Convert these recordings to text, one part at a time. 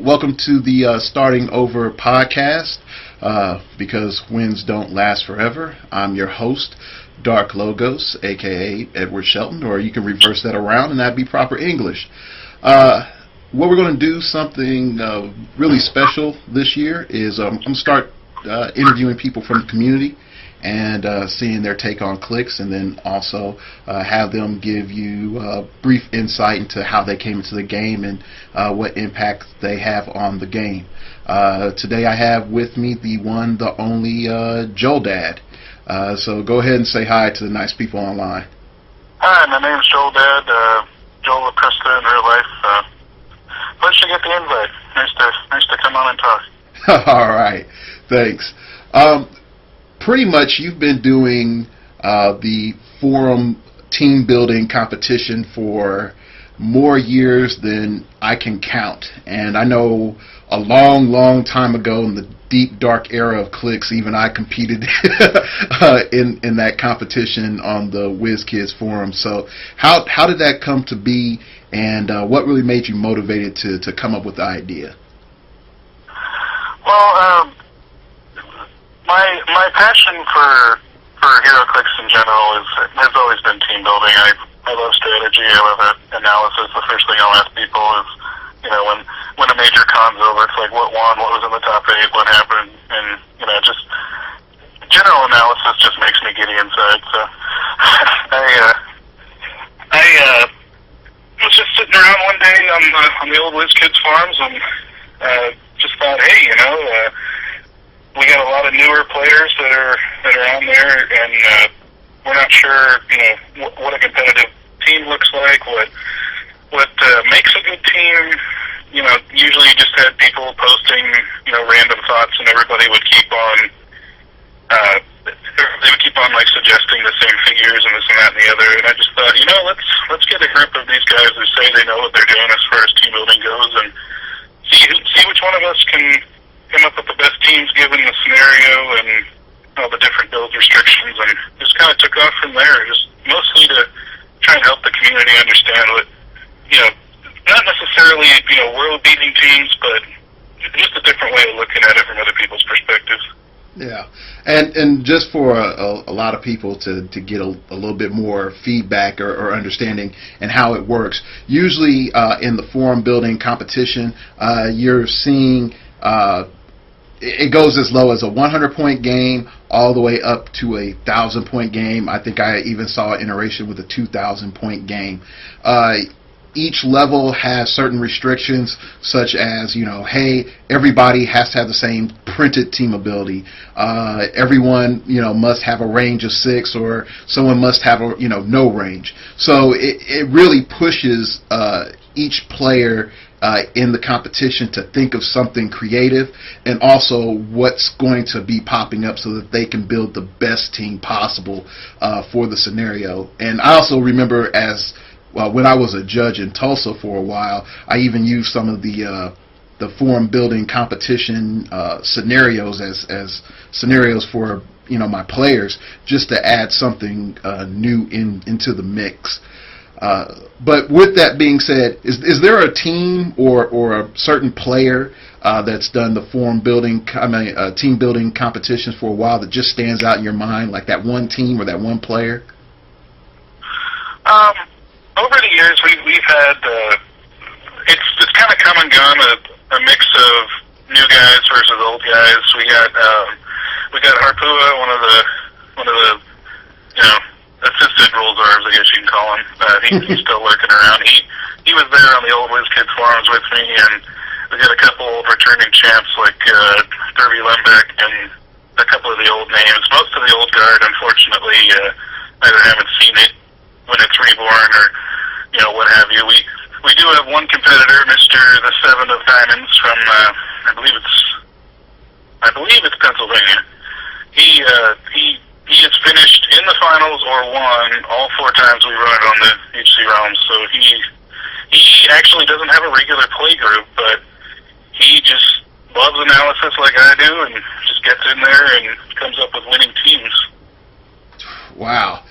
Welcome to the Starting Over podcast because wins don't last forever. I'm your host, Dark Logos, aka Edward Shelton, or you can reverse that around and that'd be proper English. What we're going to do, something really special this year, is I'm going to start interviewing people from the community and seeing their take on clicks, and then also have them give you brief insight into how they came into the game and what impact they have on the game. Today I have with me the one, the only Joel Dad. So go ahead and say hi to the nice people online. Hi, my name's Joel Dad, Joel Acosta in real life. Pleasure to get the invite. Nice to come on and talk. All right, thanks. Pretty much you've been doing the forum team building competition for more years than I can count. And I know a long time ago, in the deep, dark era of clicks, even I competed in that competition on the WizKids forum. So how did that come to be, and what really made you motivated to come up with the idea? Well, my passion for HeroClix in general has always been team building. I love strategy. I love analysis. The first thing I'll ask people is, when a major con's over, it's like, what won, what was in the top 8, what happened, and just general analysis just makes me giddy inside. So I was just sitting around one day on the old WizKids forums and just thought, hey, we got a lot of newer players that are on there, and we're not sure, what a competitive team looks like, what makes a good team. Usually you just had people posting, random thoughts, and everybody would keep on, like suggesting the same figures and this and that and the other. And I just thought, let's get a group of these guys who say they know what they're doing as far as team building goes, and see which one of us can come up with the best teams given the scenario and all the different build restrictions, and just kind of took off from there, just mostly to try and help the community understand what, not necessarily, world-beating teams, but just a different way of looking at it from other people's perspectives. Yeah, and just for a lot of people to get a little bit more feedback or understanding and how it works, usually in the forum building competition, you're seeing it goes as low as a 100-point game all the way up to a 1,000-point game. I think I even saw an iteration with a 2,000-point game. Each level has certain restrictions, such as, hey, everybody has to have the same printed team ability. Everyone, must have a range of 6, or someone must have a, no range. So it really pushes each player in the competition to think of something creative, and also what's going to be popping up so that they can build the best team possible for the scenario. And I also remember when I was a judge in Tulsa for a while, I even used some of the forum building competition scenarios as scenarios for my players, just to add something new into the mix. But with that being said, is there a team or a certain player that's done the forum building, team building competitions for a while that just stands out in your mind, like that one team or that one player? Over the years, we've had it's kind of come and gone, a mix of new guys versus old guys. We got Harpua, one of the assisted rules arbs, I guess you can call him. He's still lurking around. He was there on the old WizKids forums with me, and we got a couple of returning champs like Derby Lembeck and a couple of the old names. Most of the old guard, unfortunately, either haven't seen it when it's reborn or what have you. We do have one competitor, Mr. the Seven of Diamonds from I believe it's Pennsylvania. He has finished in the finals or won all 4 times we run it on the HC Realms. So he actually doesn't have a regular play group, but he just loves analysis like I do, and just gets in there and comes up with winning teams. Wow.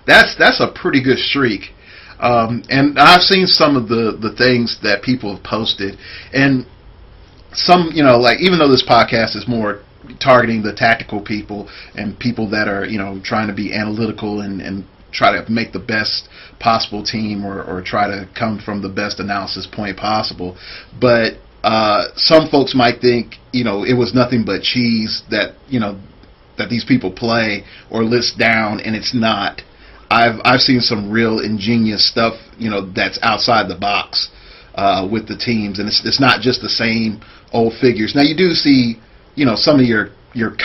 That's a pretty good streak. And I've seen some of the things that people have posted, and some, like, even though this podcast is more targeting the tactical people and people that are, trying to be analytical and try to make the best possible team, or try to come from the best analysis point possible. But some folks might think, it was nothing but cheese that, that these people play or list down, and it's not. I've seen some real ingenious stuff, that's outside the box with the teams, and it's not just the same old figures. Now you do see, some of your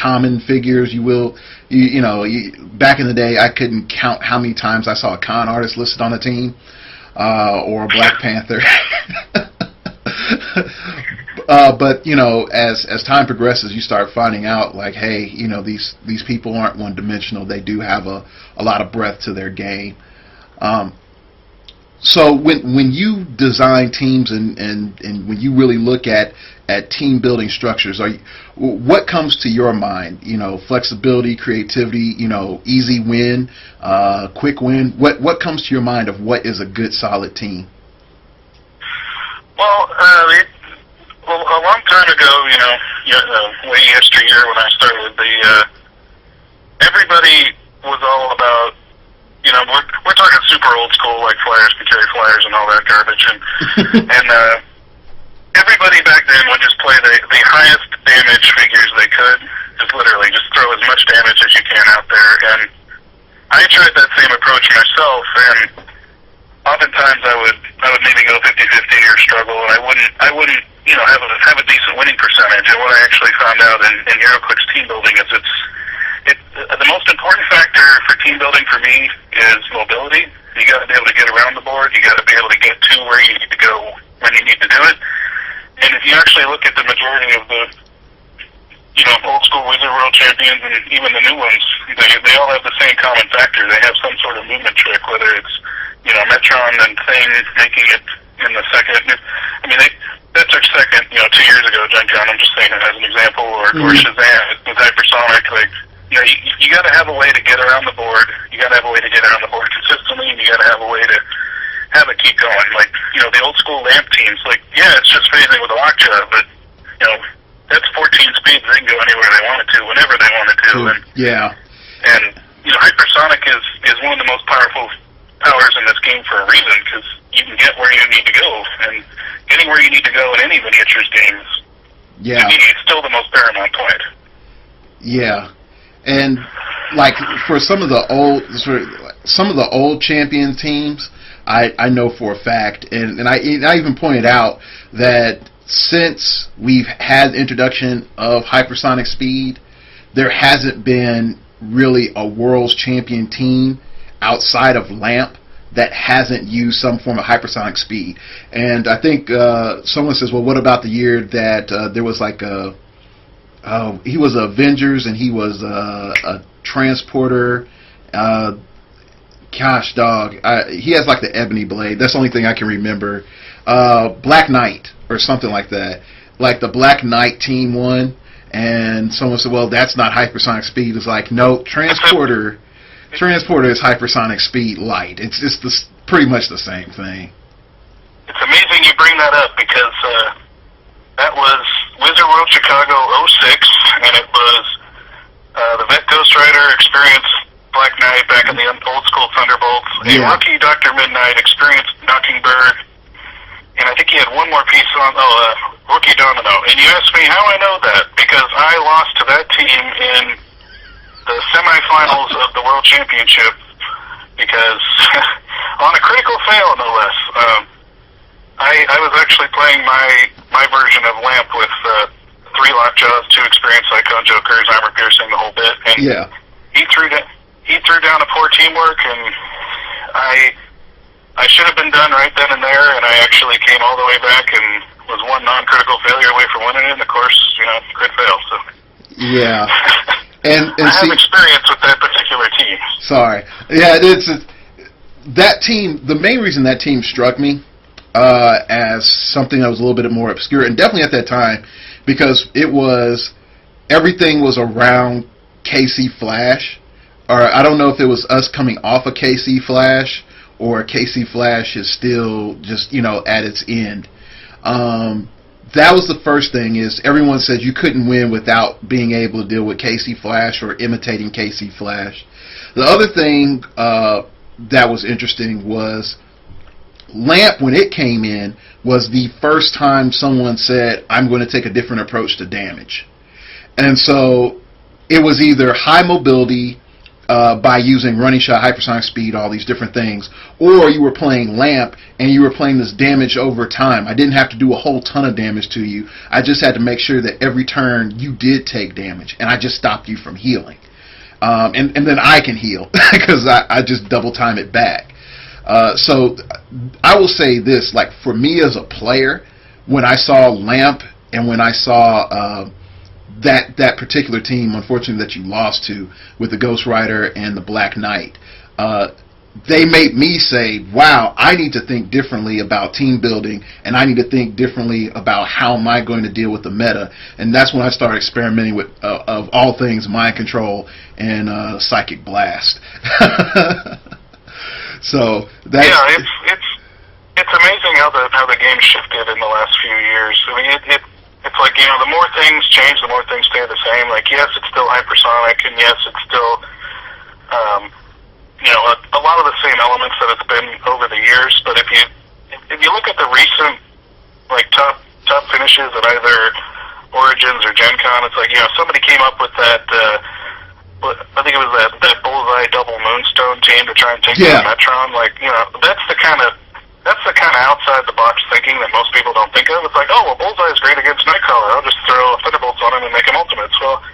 common figures. Back in the day, I couldn't count how many times I saw a con artist listed on a team, or a Black Panther. But as time progresses, you start finding out, like, hey, these people aren't one dimensional. They do have a lot of breadth to their game. So when you design teams and when you really look at team building structures, what comes to your mind? Flexibility, creativity, easy win, quick win. What comes to your mind of what is a good, solid team? Well, a long time ago, way yesteryear when I started, everybody was all about, we're talking super old school, like flyers can carry flyers and all that garbage, and everybody back then would just play the highest damage figures they could, just literally just throw as much damage as you can out there. And I tried that same approach myself, and oftentimes I would maybe go 50-50 or struggle, and I wouldn't have a decent winning percentage. And what I actually found out in HeroClix team building is the most important factor for team building for me is mobility. You got to be able to get around the board. You got to be able to get to where you need to go when you need to do it. And if you actually look at the majority of the old school Wizard World Champions, and even the new ones, they all have the same common factor. They have some sort of movement trick, whether it's Metron and Thing making it in the second. I mean, that took second 2 years ago, Gen Con. I'm just saying it as an example, or Shazam with Hypersonic. Like, you got to have a way to get around the board. You got to have a way to get around the board consistently, and you got to have a way to have it keep going. Like, the old school lamp teams, like, yeah, it's just phasing with a lockjaw, but, that's 14 speeds. They can go anywhere they wanted to, whenever they wanted to. And, yeah. And, Hypersonic is one of the most powerful powers in this game for a reason, because you can get where you need to go. And getting where you need to go in any miniatures game is, to me, it's still the most paramount point. Yeah. And like for some of the old champion teams, I know for a fact, and I even pointed out that since we've had the introduction of hypersonic speed, there hasn't been really a world's champion team outside of Lamp that hasn't used some form of hypersonic speed. And I think someone says, well, what about the year that there was like he was Avengers and he was a transporter. Gosh, dog. He has like the ebony blade. That's the only thing I can remember. Black Knight or something like that. Like the Black Knight team won, and someone said, well, that's not hypersonic speed. It's like, no, transporter is hypersonic speed light. It's pretty much the same thing. It's amazing you bring that up, because that was Wizard World Chicago 06, and it was the Vet Ghost Rider experienced Black Knight back in the old school Thunderbolts, a rookie Dr. Midnight experienced Mockingbird, and I think he had one more piece on, rookie Domino. And you asked me how I know that, because I lost to that team in the semifinals of the World Championship, because on a critical fail, no less. I was actually playing my version of Lamp with 3 Lockjaws, 2 experienced Cyclone Jokers, armor piercing, the whole bit. And he threw down a poor teamwork, and I should have been done right then and there, and I actually came all the way back and was one non-critical failure away from winning it, and of course, crit fail. So yeah. And I have experience with that particular team. Sorry. Yeah, that team. The main reason that team struck me as something that was a little bit more obscure, and definitely at that time, because everything was around KC Flash, or I don't know if it was us coming off of KC Flash, or KC Flash is still just, at its end. That was the first thing, is everyone said you couldn't win without being able to deal with KC Flash or imitating KC Flash. The other thing that was interesting was Lamp, when it came in, was the first time someone said, I'm going to take a different approach to damage. And so it was either high mobility by using running shot, hypersonic speed, all these different things, or you were playing Lamp and you were playing this damage over time. I didn't have to do a whole ton of damage to you. I just had to make sure that every turn you did take damage, and I just stopped you from healing. And then I can heal because I just double time it back. So I will say this, like for me as a player, when I saw Lamp and when I saw that particular team, unfortunately, that you lost to with the Ghost Rider and the Black Knight, they made me say, wow, I need to think differently about team building, and I need to think differently about how am I going to deal with the meta. And that's when I started experimenting with, of all things, mind control and psychic blast. So that, it's amazing how the game shifted in the last few years. I mean, it's like, the more things change, the more things stay the same. Like, yes, it's still hypersonic, and yes, it's still, a lot of the same elements that it's been over the years. But if you look at the recent, like, top finishes at either Origins or Gen Con, it's like, somebody came up with that, I think it was that Bullseye double Moonstone team to try and take down Metron. Like, that's the kind of outside the box thinking that most people don't think of. It's like, oh, well, Bullseye is great against Nightcrawler. I'll just throw Thunderbolts on him and make him ultimates. Well,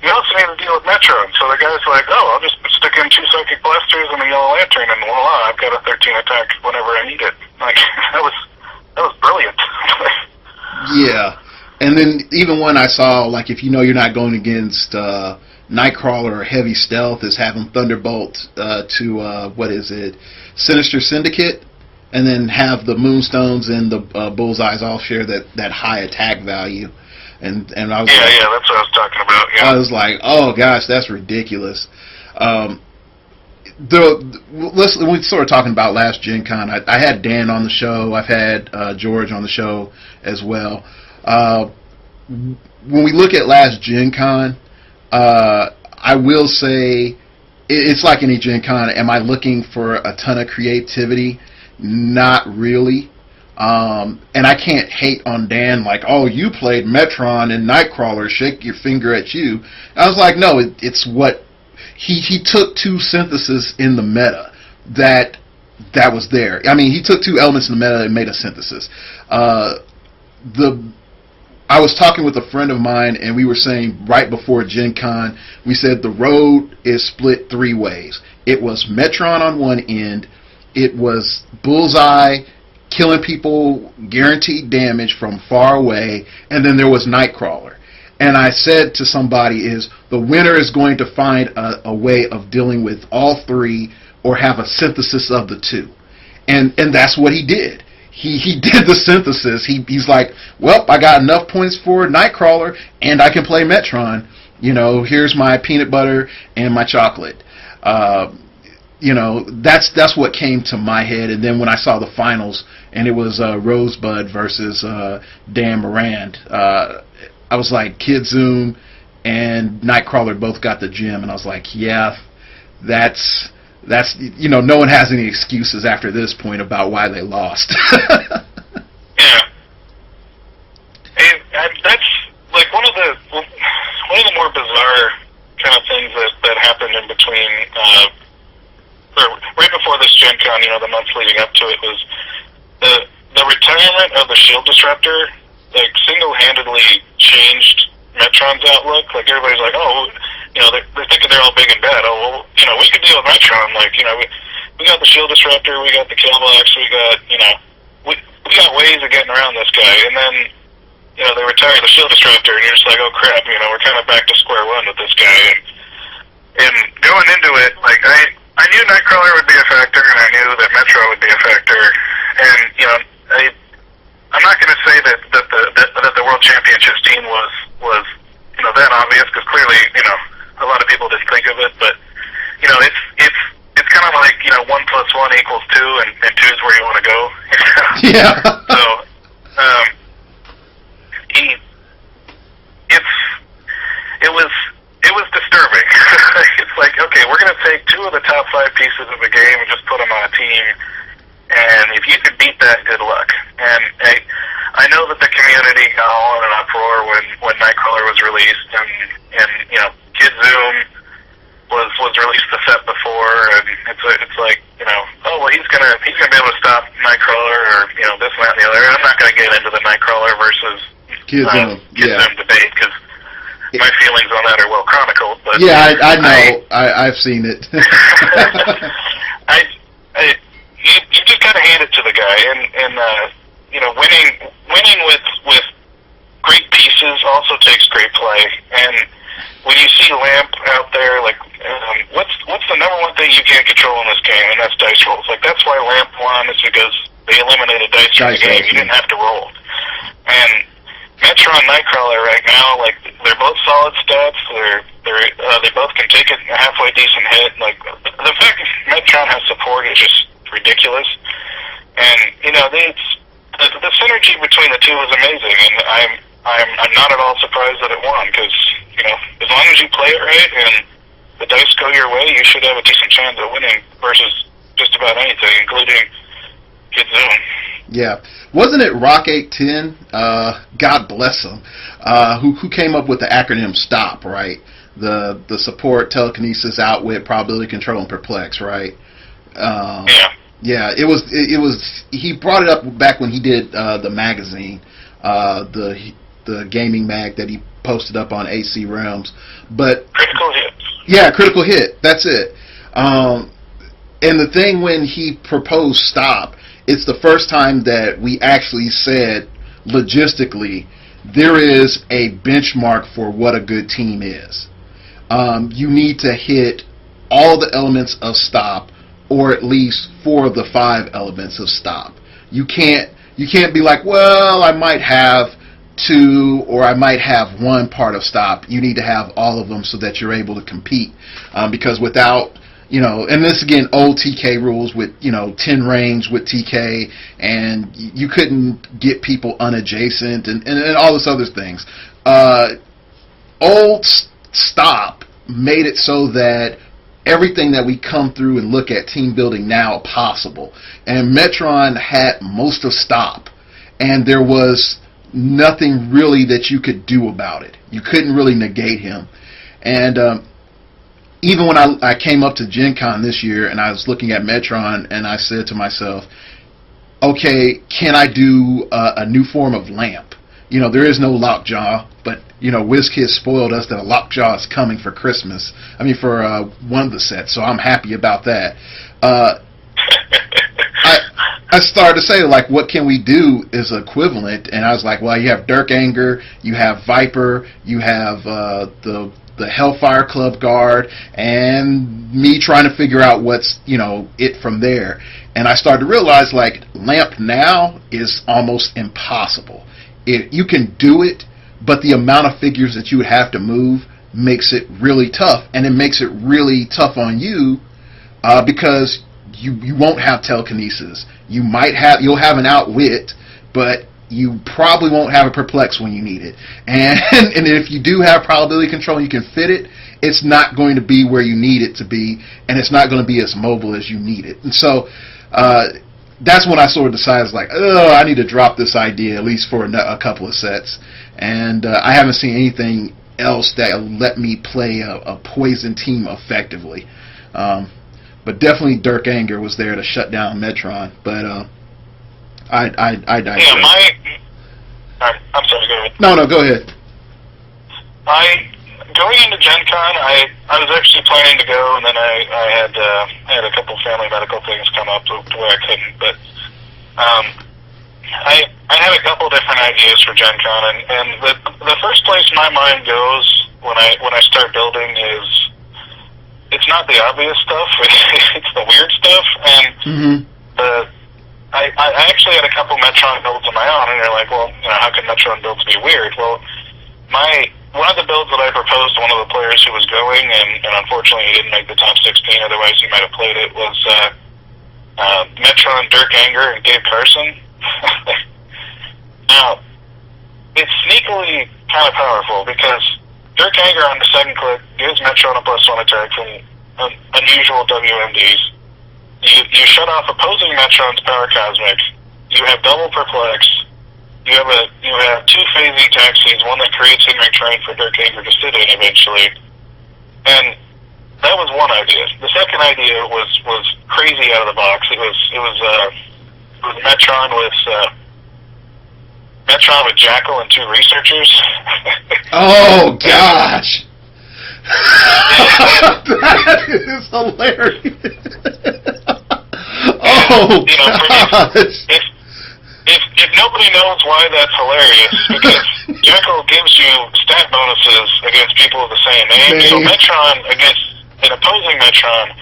you also need to deal with Metron. So the guy's like, oh, I'll just stick in 2 Psychic Blasters and a Yellow Lantern, and voila, I've got a 13 attack whenever I need it. Like, that was brilliant. Yeah. And then even when I saw, like, if you're not going against Nightcrawler or Heavy Stealth, is having Thunderbolt to, Sinister Syndicate, and then have the Moonstones and the Bullseyes all share that high attack value. And I was that's what I was talking about. Yeah. I was like, oh gosh, that's ridiculous. When we started talking about last Gen Con, I had Dan on the show. I've had George on the show as well. When we look at last Gen Con, I will say it's like any Gen Con. Am I looking for a ton of creativity? Not really. And I can't hate on Dan like, oh, you played Metron and Nightcrawler, shake your finger at you. I was like, no, it's what he took 2 synthesis in the meta that was there. I mean, he took 2 elements in the meta and made a synthesis. I was talking with a friend of mine, and we were saying right before Gen Con, we said the road is split 3 ways. It was Metron on one end, it was Bullseye killing people, guaranteed damage from far away, and then there was Nightcrawler. And I said to somebody is the winner is going to find a way of dealing with all 3 or have a synthesis of the 2. And that's what he did. He did the synthesis. He's like, well, I got enough points for Nightcrawler, and I can play Metron. Here's my peanut butter and my chocolate. That's what came to my head. And then when I saw the finals, and it was Rosebud versus Dan Morand, I was like, Kid Zoom and Nightcrawler both got the gem, and I was like, yeah, that's no one has any excuses after this point about why they lost. Yeah, and that's like one of the more bizarre kind of things that happened in between. Right before this Gen Con, the months leading up to it, was the retirement of the Shield Disruptor, like, single-handedly changed Metron's outlook. Like, everybody's like, oh, they're thinking they're all big and bad. Oh, well, we can deal with Metron. Like, we got the Shield Disruptor, we got the Killbox, we got, we got ways of getting around this guy. And then, they retire the Shield Disruptor, and you're just like, oh, crap, we're kind of back to square one with this guy. And going into it, like, I knew Nightcrawler would be a factor, and I knew that Metro would be a factor. And I'm not going to say that the World Championships team was that obvious, because clearly a lot of people didn't think of it. But it's kind kind of like, 1 + 1 = 2, and 2 is where you want to go. Yeah. So, it was disturbing. It's like, okay, we're going to take 2 of the top 5 pieces of the game and just put them on a team, and if you could beat that, good luck. And I know that the community got all in an uproar when Nightcrawler was released, and Kid Zoom was released the set before, and it's like, oh well, he's gonna be able to stop Nightcrawler, or this and that and the other. I'm not gonna get into the Nightcrawler versus Kid Zoom debate, because my feelings on that are well chronicled. But yeah, I know. I've seen it. you just gotta hand it to the guy, and winning with great pieces also takes great play. And when you see Lamp out there, like, what's the number one thing you can't control in this game, and that's dice rolls. Like, that's why Lamp won, is because they eliminated dice from the game. You didn't have to roll. And Metron Nightcrawler right now, like, they're both solid stats. They both can take a halfway decent hit. Like, the fact that Metron has support is just ridiculous. And the synergy between the two is amazing, and I'm not at all surprised that it won, because as long as you play it right and the dice go your way, you should have a decent chance of winning versus just about anything, including Kid Zoom. Yeah. Wasn't it Rock 810, God bless him, who came up with the acronym STOP, right? The support, telekinesis, outwit, probability control, and perplex, right? Yeah. Yeah, it was he brought it up back when he did the magazine, the gaming mag that he posted up on AC Realms. But Critical Hit. Yeah, Critical Hit. That's it. And the thing, when he proposed STOP, it's the first time that we actually said logistically there is a benchmark for what a good team is. You need to hit all the elements of STOP, or at least 4 of the 5 elements of STOP. You can't be like, well, I might have 2 or I might have 1 part of STOP. You need to have all of them so that you're able to compete. Because without, and this again, old TK rules with, 10 range with TK, and you couldn't get people unadjacent and all this other things. Old STOP made it so that everything that we come through and look at team building now possible. And Metron had most of STOP, and there was nothing really that you could do about it. You couldn't really negate him. And even when I came up to Gen Con this year and I was looking at Metron, and I said to myself, okay, can I do a new form of Lamp? There is no Lockjaw, but WizKids spoiled us that a Lockjaw is coming for Christmas. I mean, for one of the sets, so I'm happy about that. I started to say, like, what can we do is equivalent, and I was like, well, you have Dirk Anger, you have Viper, you have the Hellfire Club Guard, and me trying to figure out what's it from there. And I started to realize, like, Lamp now is almost impossible. You can do it, but the amount of figures that you would have to move makes it really tough, and it makes it really tough on you because you won't have telekinesis. You'll have an outwit, but you probably won't have a perplex when you need it. And if you do have probability control and you can fit it, it's not going to be where you need it to be, and it's not going to be as mobile as you need it. And so that's when I sort of decided, like, I need to drop this idea at least for a couple of sets. And I haven't seen anything else that let me play a poison team effectively. But definitely Dirk Anger was there to shut down Metron. But I digress. Yeah, I'm sorry, go ahead. No, go ahead. Going into Gen Con, I was actually planning to go, and then I had a couple family medical things come up to where I couldn't. But I had a couple different ideas for Gen Con, and the first place my mind goes when I start building is, it's not the obvious stuff, it's the weird stuff. And I actually had a couple Metron builds of my own, and you're like, well, how can Metron builds be weird? Well, my one of the builds that I proposed to one of the players who was going, and unfortunately he didn't make the top 16, otherwise he might have played it, was Metron, Dirk Anger, and Dave Carson. Now, it's sneakily kind of powerful because Dirk Anger on the second click gives Metron a +1 attack from unusual WMDs. You shut off opposing Metron's Power Cosmic. You have double Perplex. You have 2 phasey taxis, one that creates Hindering Terrain for Dirk Anger to sit in eventually. And that was one idea. The second idea was crazy out of the box. It was Metron with Jackal and 2 researchers. Oh gosh, that is hilarious. Oh gosh. If nobody knows why that's hilarious, because Jackal gives you stat bonuses against people of the same name. So Metron against an opposing Metron,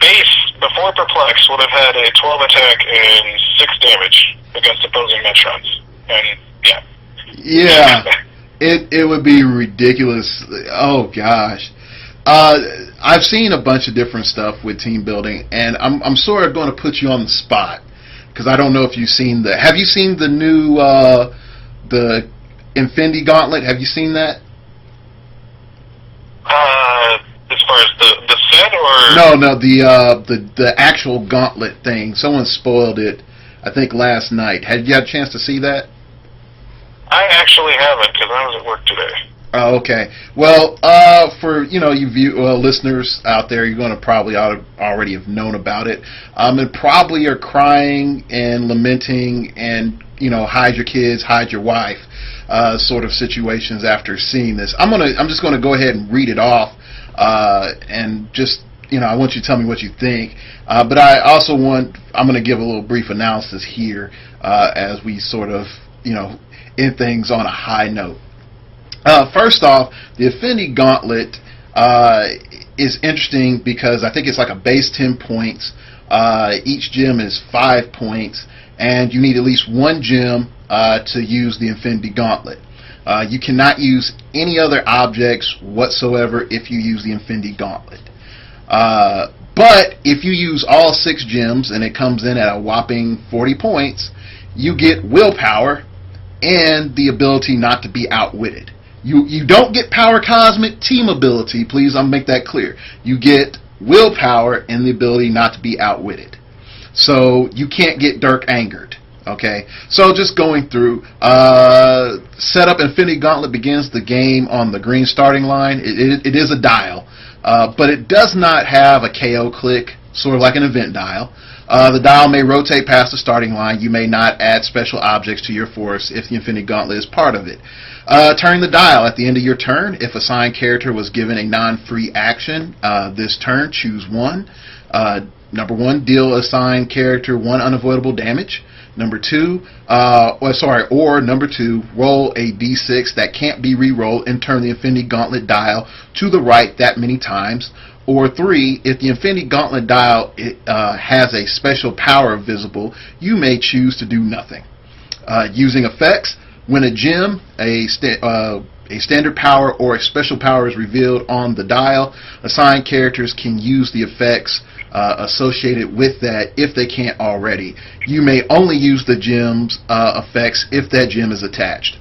base before Perplex would have had a 12 attack and 6 damage against opposing Metrons. And yeah. Yeah. It would be ridiculous. Oh gosh. I've seen a bunch of different stuff with team building, and I'm sort of going to put you on the spot because I don't know if you've seen the. Have you seen the new the Infinity Gauntlet? Have you seen that? As far as the set or No, the actual Gauntlet thing. Someone spoiled it, I think last night. Had you had a chance to see that? I actually haven't because I was at work today. Oh, okay. Well, for you listeners out there, you're going to probably already have known about it, and probably are crying and lamenting and hide your kids, hide your wife, sort of situations after seeing this. I'm just gonna go ahead and read it off, and just I want you to tell me what you think. But I'm going to give a little brief analysis here as we sort of end things on a high note. First off, the Infinity Gauntlet is interesting because I think it's like a base 10 points. Each gem is 5 points, and you need at least 1 gem to use the Infinity Gauntlet. You cannot use any other objects whatsoever if you use the Infinity Gauntlet. But if you use all 6 gems and it comes in at a whopping 40 points, you get willpower and the ability not to be outwitted. You don't get Power Cosmic team ability, please, I'll make that clear. You get willpower and the ability not to be outwitted. So you can't get Dirk angered. Okay, so just going through, setup Infinity Gauntlet begins the game on the green starting line. It is a dial, but it does not have a KO click, sort of like an event dial. The dial may rotate past the starting line. You may not add special objects to your force if the Infinity Gauntlet is part of it. Turn the dial at the end of your turn. If assigned character was given a non-free action this turn, choose one. Number 1, deal assigned character 1 unavoidable damage. Number 2, number 2, roll a d6 that can't be re-rolled and turn the Infinity Gauntlet dial to the right that many times. Or 3, if the Infinity Gauntlet dial has a special power visible, you may choose to do nothing. Using effects, when a gem, a standard power, or a special power is revealed on the dial, assigned characters can use the effects associated with that if they can't already. You may only use the gem's effects if that gem is attached.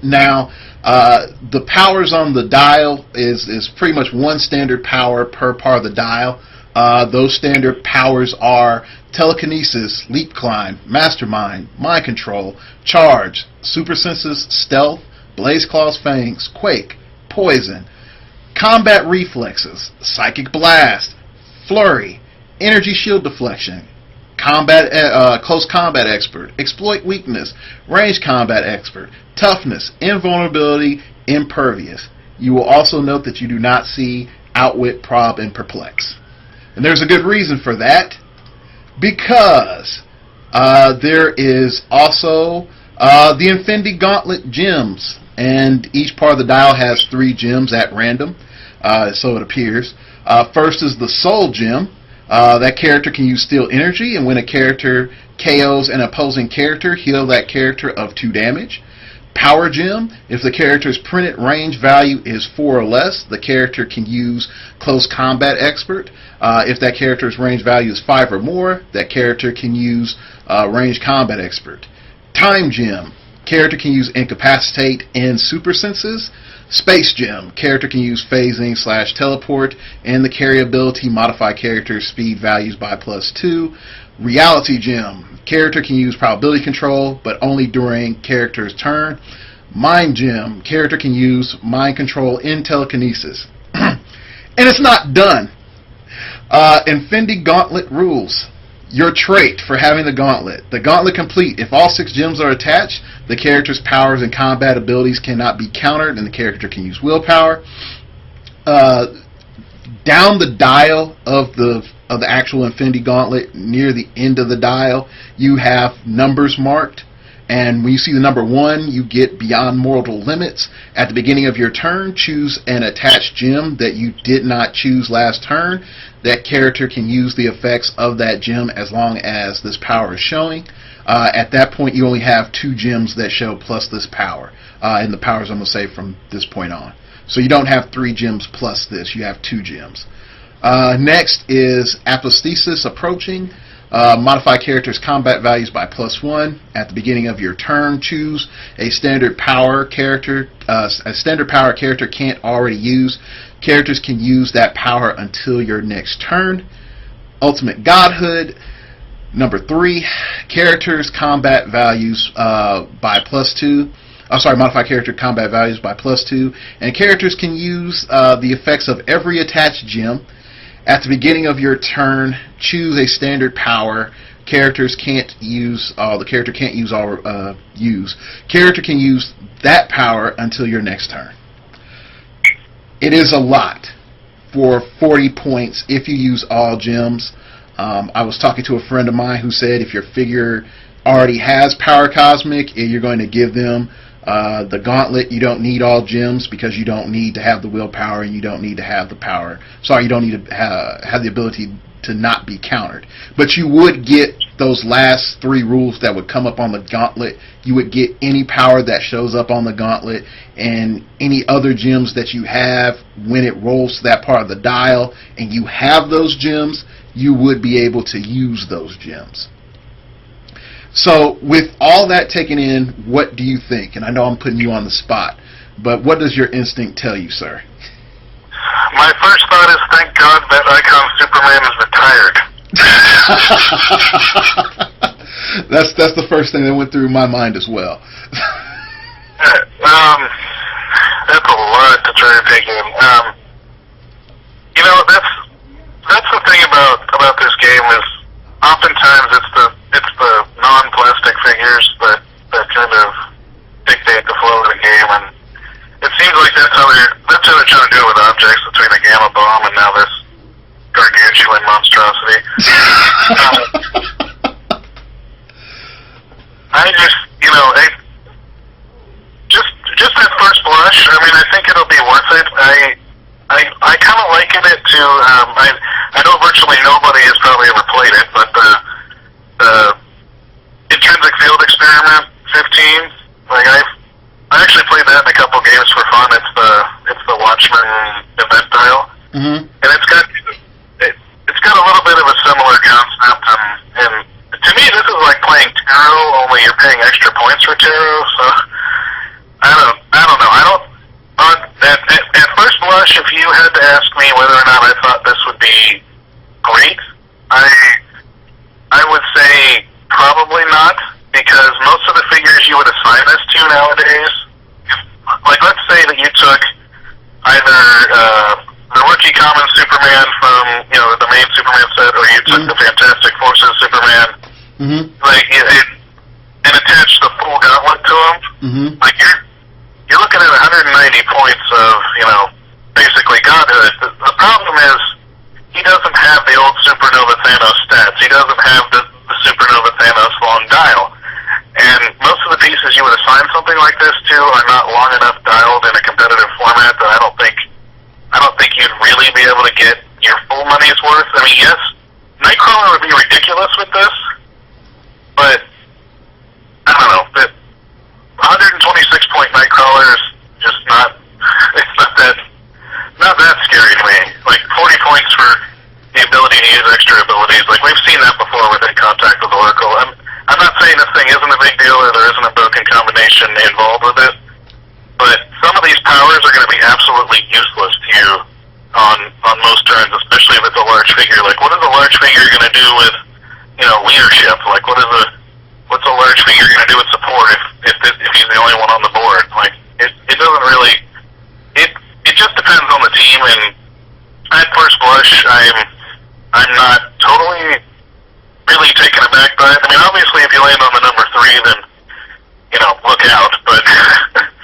Now, the powers on the dial is pretty much 1 standard power per part of the dial. Those standard powers are Telekinesis, Leap Climb, Mastermind, Mind Control, Charge, Super Senses, Stealth, Blaze Claw's Fangs, Quake, Poison, Combat Reflexes, Psychic Blast, Flurry, Energy Shield Deflection, Close Combat Expert, Exploit Weakness, Range Combat Expert, Toughness, Invulnerability, Impervious. You will also note that you do not see Outwit, Prob, and Perplex. And there's a good reason for that, because there is also the Infinity Gauntlet gems, and each part of the dial has 3 gems at random, so it appears. First is the Soul Gem. That character can use Steal Energy, and when a character KOs an opposing character, heal that character of 2 damage. Power Gem. If the character's printed range value is 4 or less, the character can use Close Combat Expert. If that character's range value is 5 or more, that character can use Range Combat Expert. Time Gem. Character can use Incapacitate and Super Senses. Space Gem. Character can use Phasing/Teleport, and the carry ability modify character speed values by +2. Reality Gem. Character can use Probability Control, but only during character's turn. Mind Gem. Character can use Mind Control and Telekinesis. And it's not done. Infinity Gauntlet rules. Your trait for having the gauntlet. The gauntlet complete. If all 6 gems are attached, the character's powers and combat abilities cannot be countered, and the character can use willpower. Down the dial of the actual Infinity Gauntlet, near the end of the dial, you have numbers marked. And when you see the number 1, you get Beyond Mortal Limits. At the beginning of your turn, choose an attached gem that you did not choose last turn. That character can use the effects of that gem as long as this power is showing. At that point, you only have 2 gems that show plus this power. And the powers, I'm going to say, from this point on. So you don't have 3 gems plus this. You have 2 gems. Next is Apotheosis Approaching. Modify character's combat values by +1. At the beginning of your turn, choose a standard power character. A standard power character can't already use. Characters can use that power until your next turn. Ultimate Godhood. Number 3, characters combat values by +2. Modify character combat values by +2. And characters can use the effects of every attached gem. At the beginning of your turn, choose a standard power. Character can't use Character can use that power until your next turn. It is a lot for 40 points if you use all gems. I was talking to a friend of mine who said if your figure already has Power Cosmic, you're going to give them the gauntlet. You don't need all gems because you don't need to have the willpower, and you don't need to have the power. You don't need to have the ability to not be countered. But you would get those last 3 rules that would come up on the gauntlet. You would get any power that shows up on the gauntlet, and any other gems that you have when it rolls to that part of the dial, and you have those gems, you would be able to use those gems. So with all that taken in, what do you think? And I know I'm putting you on the spot, but what does your instinct tell you, sir? My first thought is, thank God that Icon Superman is retired. That's the first thing that went through my mind as well. That's a lot to try to take in. That's the thing about this game is oftentimes it's the non-plastic figures that kind of dictate the flow of the game, and it seems like that's how they're trying to do it with objects, between the Gamma Bomb and now this gargantuan monstrosity. Just at first blush, I mean, I think it'll be worth it. I kind of liken it to, I know virtually nobody has probably ever played it, but the Intrinsic Field Experiment 15, like I actually played that in a couple games for fun. It's the Watchmen event dial, and it's got a little bit of a similar concept, and to me this is like playing tarot, only you're paying extra points for tarot. So I don't know. At first blush, if you had to ask me whether or not I thought this would be great, I would say probably not, because most of the figures you would assign this to nowadays, like let's say that you took either the Rookie Common Superman from the main Superman set, or you took the Fantastic Forces Superman, and attached the full gauntlet to him, like you're looking at 190 points of basically godhood. The problem is he doesn't have the old Supernova Thanos stats. He doesn't have the Supernova Thanos long dial. And most of the pieces you would assign something like this to are not long enough dialed in a competitive format that I don't think you'd really be able to get your full money's worth. I mean, yes, Nightcrawler would be ridiculous with this, but I don't know. 126 this thing isn't a big deal or there isn't a broken combination involved with it, but some of these powers are going to be absolutely useless to you on most turns, especially if it's a large figure. Like, what is a large figure going to do with, leadership? Like, what's a large figure going to do with support if he's the only one on the board? Like, it doesn't really. It just depends on the team, and at first blush, I'm not totally really taken aback by it. I mean, obviously, if you land on the number 3, then look out. But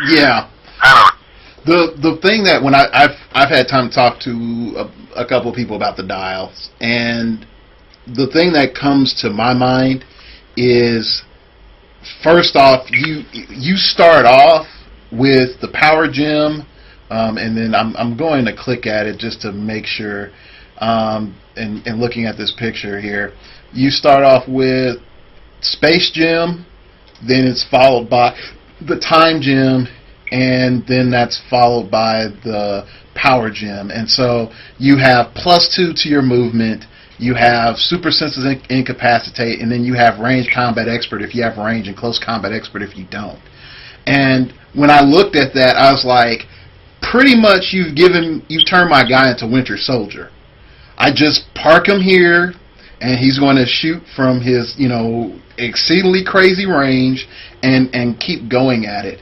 yeah, I don't know. The thing that when I've had time to talk to a couple of people about the dials, and the thing that comes to my mind is, first off, you start off with the power gem, and then I'm going to click at it just to make sure. And looking at this picture here, you start off with Space Gem, then it's followed by the Time Gem, and then that's followed by the Power Gem. And so you have +2 to your movement, you have Super Senses Incapacitate, and then you have Range Combat Expert if you have range, and Close Combat Expert if you don't. And when I looked at that, I was like, pretty much you've turned my guy into Winter Soldier. I just park him here, and he's going to shoot from his, exceedingly crazy range, and keep going at it.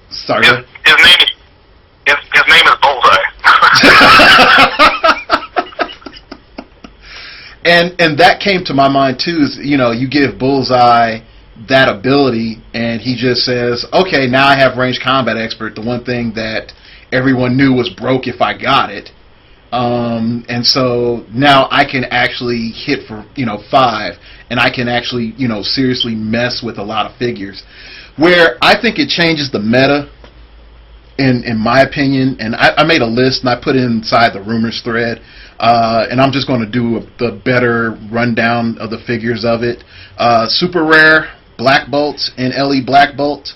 Sorry. His name is Bullseye. and that came to my mind too. Is you give Bullseye that ability, and he just says, okay, now I have Range Combat Expert, the one thing that everyone knew was broke if I got it. And so now I can actually hit for 5, and I can actually seriously mess with a lot of figures. Where I think it changes the meta, in my opinion, and I made a list and I put it inside the rumors thread, and I'm just going to do the better rundown of the figures of it. Super rare Black Bolts and LE Black Bolt.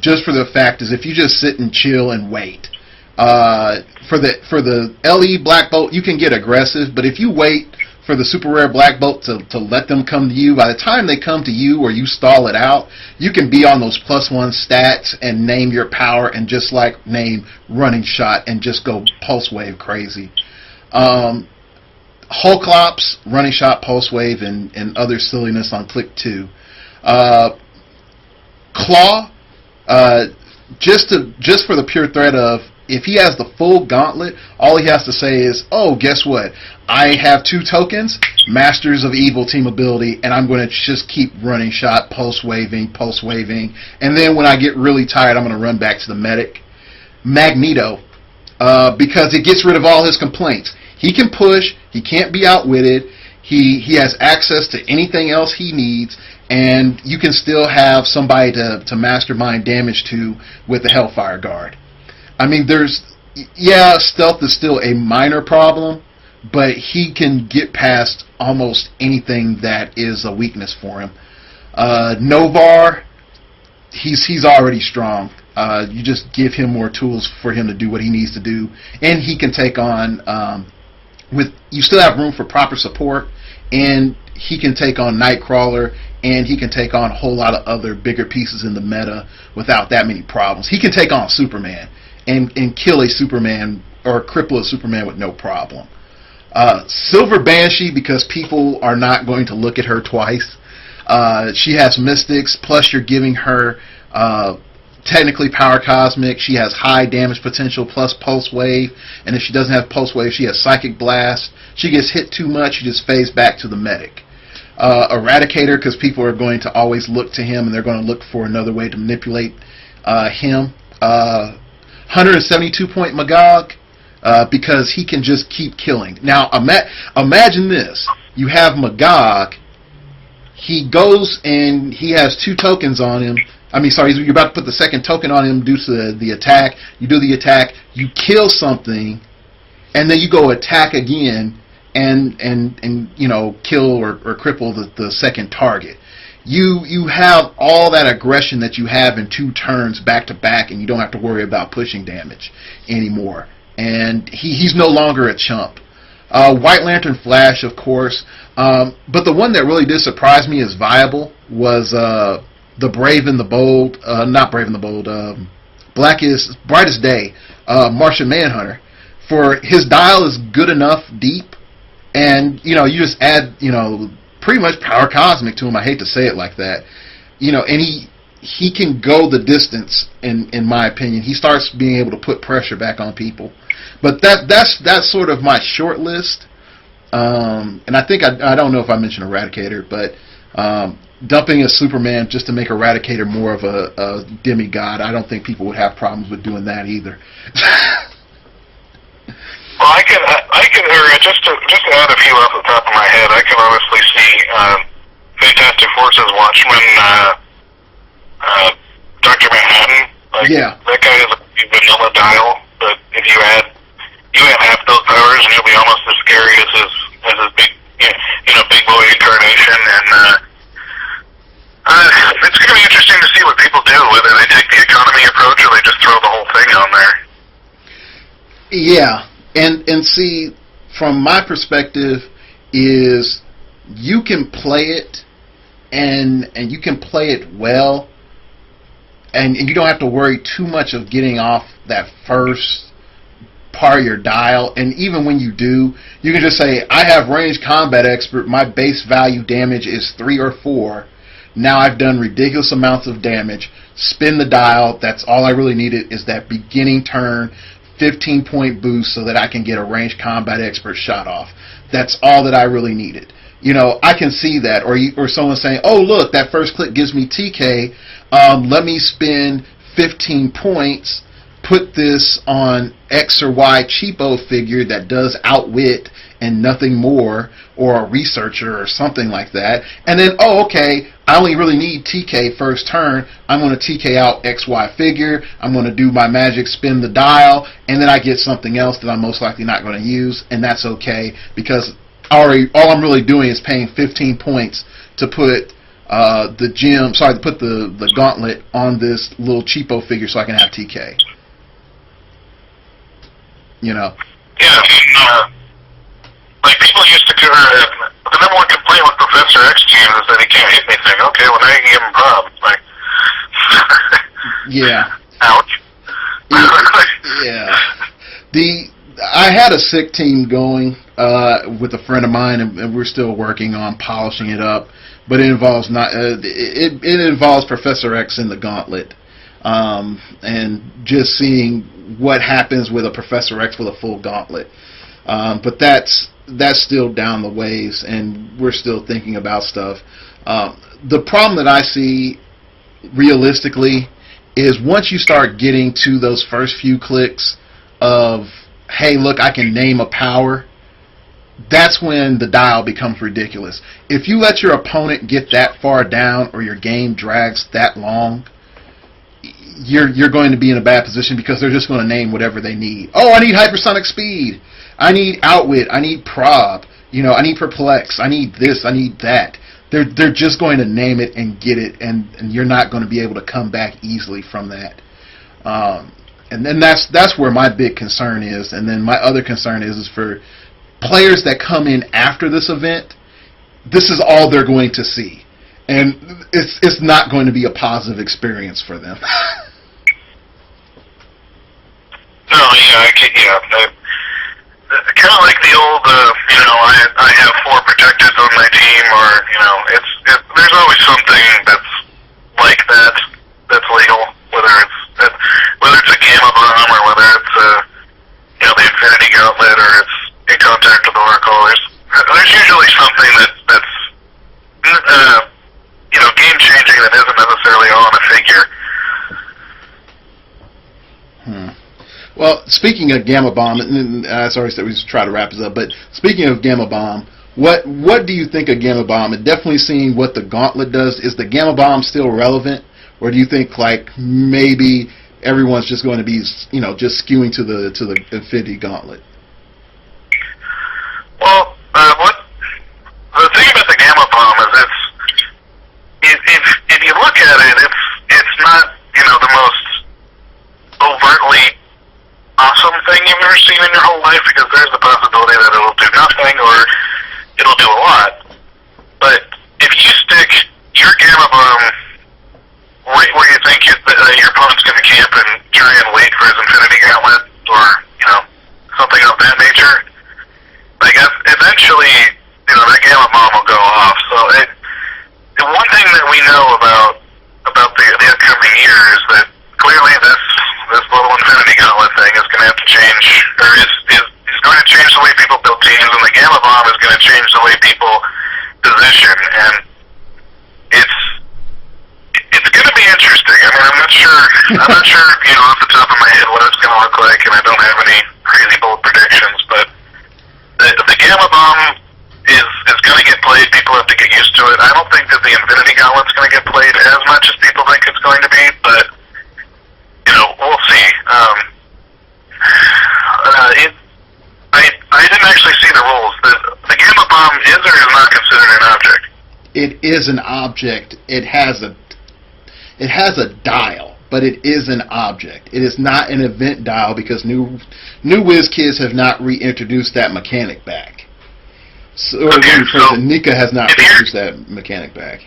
Just for the fact is, if you just sit and chill and wait, for the LE Black Bolt, you can get aggressive, but if you wait for the super rare Black Bolt to let them come to you, by the time they come to you or you stall it out, you can be on those +1 stats and name your power and just name Running Shot and just go Pulse Wave crazy. Hulklops, Running Shot, Pulse Wave, and other silliness on click 2. Claw, just for the pure threat of, if he has the full gauntlet, all he has to say is, oh, guess what? I have 2 tokens, Masters of Evil team ability, and I'm going to just keep Running Shot, pulse waving, and then when I get really tired, I'm going to run back to the medic. Magneto, because it gets rid of all his complaints. He can push, he can't be outwitted, he has access to anything else he needs, and you can still have somebody to mastermind damage to with the Hellfire Guard. I mean, stealth is still a minor problem, but he can get past almost anything that is a weakness for him. Novar, he's already strong. You just give him more tools for him to do what he needs to do, and he can take on. You still have room for proper support, and he can take on Nightcrawler, and he can take on a whole lot of other bigger pieces in the meta without that many problems. He can take on Superman and kill a Superman or cripple a Superman with no problem. Silver Banshee, because people are not going to look at her twice. She has Mystics, plus you're giving her technically Power Cosmic. She has high damage potential plus Pulse Wave, and if she doesn't have Pulse Wave, she has Psychic Blast. She gets hit too much, she just fades back to the medic. Eradicator, because people are going to always look to him, and they're going to look for another way to manipulate him. 172-point Magog, because he can just keep killing. Now, imagine this. You have Magog. He goes and he has 2 tokens on him. You're about to put the second token on him due to the attack. You do the attack, you kill something, and then you go attack again and kill or cripple the second target. You have all that aggression that you have in 2 turns back to back, and you don't have to worry about pushing damage anymore. And he's no longer a chump. White Lantern Flash, of course. But the one that really did surprise me as viable was the Brave and the Bold, not Brave and the Bold, Brightest Day, Martian Manhunter. For his dial is good enough deep, and you just add pretty much power cosmic to him. I hate to say it like that, and he can go the distance. In my opinion, he starts being able to put pressure back on people. But that's sort of my short list. And I think I don't know if I mentioned Eradicator, but dumping a Superman just to make Eradicator more of a demigod, I don't think people would have problems with doing that either. Well, I can just to add a few off the top of my head, I can honestly see Fantastic Forces Watchmen, Dr. Manhattan. Yeah. That guy is a vanilla dial, but if you add half those powers, and he'll be almost as scary as his big big boy incarnation. And it's going to be interesting to see what people do, whether they take the economy approach or they just throw the whole thing on there. Yeah. And see, from my perspective, is you can play it, and you can play it well, and you don't have to worry too much of getting off that first part of your dial. And even when you do, you can just say, I have Ranged Combat Expert, my base value damage is 3 or 4. Now I've done ridiculous amounts of damage. Spin the dial. That's all I really needed, is that beginning turn 15-point boost so that I can get a Ranged Combat Expert shot off. That's all that I really needed. I can see that. Or someone saying, oh, look, that first click gives me TK. Let me spend 15 points, put this on X or Y cheapo figure that does outwit and nothing more, or a researcher or something like that. And then, oh, okay, I only really need TK first turn. I'm going to TK out XY figure. I'm going to do my magic, spin the dial, and then I get something else that I'm most likely not going to use, and that's okay, because all I'm really doing is paying 15 points to put the gauntlet on this little cheapo figure so I can have TK. Yeah. Like people used to the number one complaint with Professor X teams is that he can't hit anything. Okay, well now you can give him problems. Like, yeah. Ouch. Yeah. I had a sick team going with a friend of mine, and we're still working on polishing it up. But it involves it involves Professor X in the gauntlet, and just seeing what happens with a Professor X with a full gauntlet. But that's still down the ways, and we're still thinking about stuff. The problem that I see realistically is once you start getting to those first few clicks of, hey, look, I can name a power, that's when the dial becomes ridiculous. If you let your opponent get that far down, or your game drags that long, you're going to be in a bad position, because they're just going to name whatever they need. Oh, I need hypersonic speed. I need outwit. I need prob. I need perplex. I need this. I need that. They're just going to name it and get it, and you're not going to be able to come back easily from that. And then that's where my big concern is. And then my other concern is for players that come in after this event. This is all they're going to see, and it's not going to be a positive experience for them. No, kind of like the old, I have 4 protectors on my team, or there's always something that's like that's legal, whether it's a Gamma Bomb, or whether it's the Infinity Gauntlet, or it's In Contact with Oracle. There's usually something that's game changing that isn't necessarily on a figure. Well, speaking of Gamma Bomb, and sorry that we try to wrap this up, but speaking of Gamma Bomb, what do you think of Gamma Bomb? And definitely seeing what the Gauntlet does. Is the Gamma Bomb still relevant, or do you think like maybe everyone's just going to be just skewing to the Infinity Gauntlet? Well, the thing about the Gamma Bomb is if you look at it, it's not the most overtly awesome thing you've ever seen in your whole life, because there's the possibility that it'll do nothing. gamma bomb right where you think your opponent's going to camp and try and wait for his Infinity Gauntlet or, something of that nature, like, eventually, that gamma bomb will go off. So the one thing that we know about the upcoming year is that clearly this little Infinity Gauntlet thing is going to have to change, or is going to change the way people build teams, and the gamma bomb is going to change the way people position, and it's going to be interesting. I mean, I'm not sure, off the top of my head what it's going to look like, and I don't have any crazy bold predictions, but the gamma bomb is going to get played. People have to get used to it. I don't think that the Infinity Gauntlet's going to get played as much as people think it's going to be, but, we'll see. I didn't actually see the rules. The gamma bomb is or is not considered an object? It is an object. It has a dial, but it is an object. It is not an event dial because New WizKids have not reintroduced that mechanic back. Nika has not introduced that mechanic back.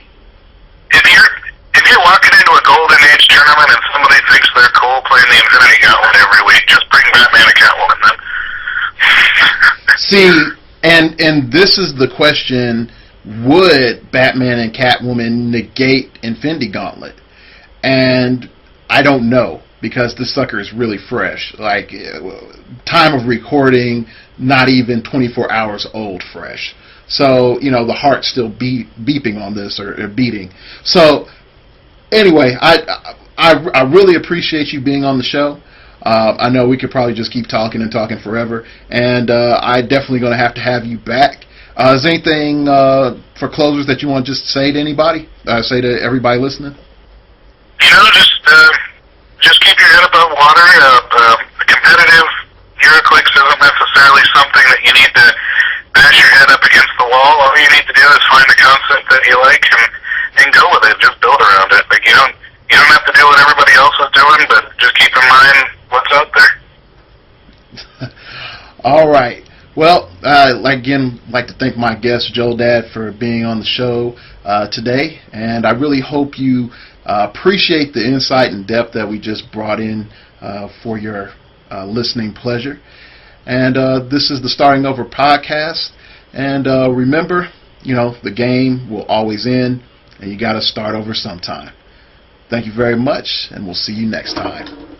If you're walking into a Golden Age tournament and somebody thinks they're cool playing the Infinity Gauntlet every week, just bring Batman and Catwoman then. See, and this is the question: would Batman and Catwoman negate Infinity Gauntlet? And I don't know, because this sucker is really fresh. Like, time of recording, not even 24 hours old fresh. So, the heart's still beeping on this, or beating. So, anyway, I really appreciate you being on the show. I know we could probably just keep talking and talking forever, and I'm definitely going to have you back. Is there anything for closers that you want to just say to anybody? Say to everybody listening? Just keep your head above water. Competitive HeroClix isn't necessarily something that you need to bash your head up against the wall. All you need to do is find a concept that you like and go with it. Just build around it. Like, you don't have to do what everybody else is doing, but just keep in mind what's out there. All right. Well, again, I'd like to thank my guest, Joel Dad, for being on the show today. And I really hope you appreciate the insight and depth that we just brought in for your listening pleasure. And this is the Starting Over podcast. And remember, the game will always end, and you got to start over sometime. Thank you very much, and we'll see you next time.